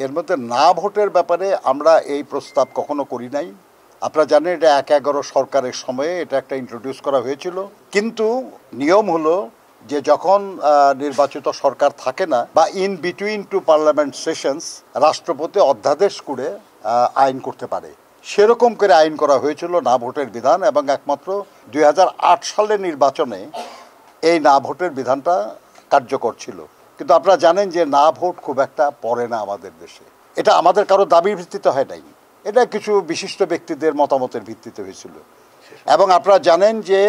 এর মধ্যে না ভোটের ব্যাপারে আমরা এই প্রস্তাব কখনো করি নাই। আপনারা জানেন এটা ১/১১ সরকারের সময়ে এটা একটা ইন্ট্রোডিউস করা হয়েছিল, কিন্তু নিয়ম হলো যে যখন নির্বাচিত সরকার থাকে না বা in between to parliament sessions রাষ্ট্রপতি অধ্যাদেশ করে আইন করতে পারে, সেরকম করে আইন করা হয়েছিল না ভোটের বিধান, এবং একমাত্র ২০০৮ সালের নির্বাচনে এই না ভোটের বিধানটা কার্যকর ছিল। কিন্তু আপনারা জানেন যে না ভোট খুব একটা পড়ে না আমাদের দেশে। এটা আমাদের কারো দাবির ভিত্তিতে হয় নাই, এটা কিছু বিশিষ্ট ব্যক্তিদের মতামতের ভিত্তিতে হয়েছিল। এবং আপনারা জানেন যে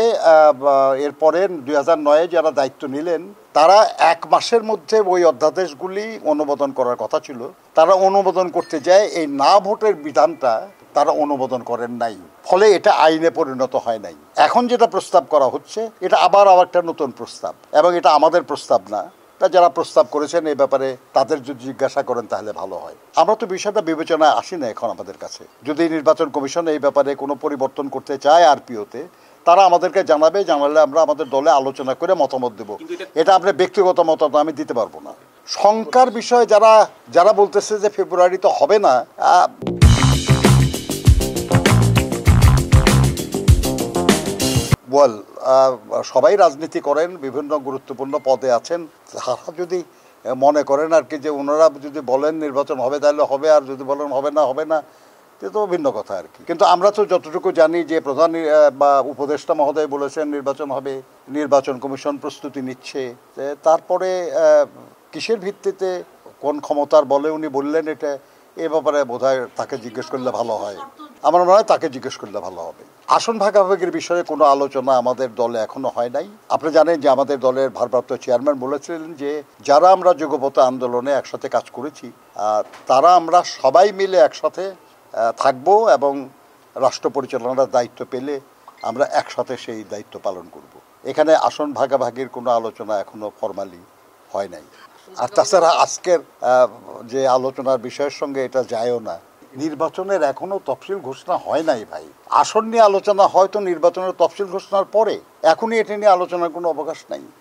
এরপরে ২০০৯ যারা দায়িত্ব নিলেন তারা ১ মাসের মধ্যে ওই অধ্যাদেশগুলি অনুমোদন করার কথা ছিল, তারা অনুমোদন করতে যায় এই না ভোটের বিধানটা তারা অনুমোদন করেন নাই, ফলে এটা আইনে পরিণত হয় নাই। এখন যেটা প্রস্তাব করা হচ্ছে এটা আবার একটা নতুন প্রস্তাব, এবং এটা আমাদের প্রস্তাব না, তা যারা প্রস্তাব করেছেন এই ব্যাপারে তাদের যদি জিজ্ঞাসা করেন তাহলে ভালো হয়। আমরা তো বিষয়টা বিবেচনায় আসি না এখন আমাদের কাছে। যদি নির্বাচন কমিশন এই ব্যাপারে কোনো পরিবর্তন করতে চায় আরপিওতে, তারা আমাদেরকে জানাবে, জানালে আমরা আমাদের দলে আলোচনা করে মতামত দেব। এটা আপনার ব্যক্তিগত মতামত আমি দিতে পারবো না। শঙ্কার বিষয়ে যারা বলতেছে যে ফেব্রুয়ারি তো হবে না, সবাই রাজনীতি করেন, বিভিন্ন গুরুত্বপূর্ণ পদে আছেন, তারা যদি মনে করেন আর কি যে ওনারা যদি বলেন নির্বাচন হবে তাহলে হবে, আর যদি বলেন হবে না এটা তো ভিন্ন কথা আর কি। কিন্তু আমরা তো যতটুকু জানি যে প্রধান বা উপদেষ্টা মহোদয় বলেছেন নির্বাচন হবে, নির্বাচন কমিশন প্রস্তুতি নিচ্ছে। তারপরে কিসের ভিত্তিতে কোন ক্ষমতার বলে উনি বললেন এটা, এ ব্যাপারে বোধহয় তাকে জিজ্ঞেস করলে ভালো হয়। আমার মনে হয় তাকে জিজ্ঞেস করলে ভালো হবে। আসন ভাগাভাগির বিষয়ে কোনো আলোচনা আমাদের দলে এখনো হয় নাই। আপনি জানেন যে আমাদের দলের ভারপ্রাপ্ত চেয়ারম্যান বলেছিলেন যে যারা আমরা যুগপৎ আন্দোলনে একসাথে কাজ করেছি তারা আমরা সবাই মিলে একসাথে থাকব, এবং রাষ্ট্র পরিচালনার দায়িত্ব পেলে আমরা একসাথে সেই দায়িত্ব পালন করব। এখানে আসন ভাগাভাগির কোনো আলোচনা এখনো ফরমালি হয় নাই। আর তাছাড়া আজকের যে আলোচনার বিষয়ের সঙ্গে এটা যায়ও না। নির্বাচনের এখনো তফসিল ঘোষণা হয় নাই ভাই। আসন নিয়ে আলোচনা হয়তো নির্বাচনের তফসিল ঘোষণার পরে, এখনই এটা নিয়ে আলোচনার কোনো অবকাশ নাই।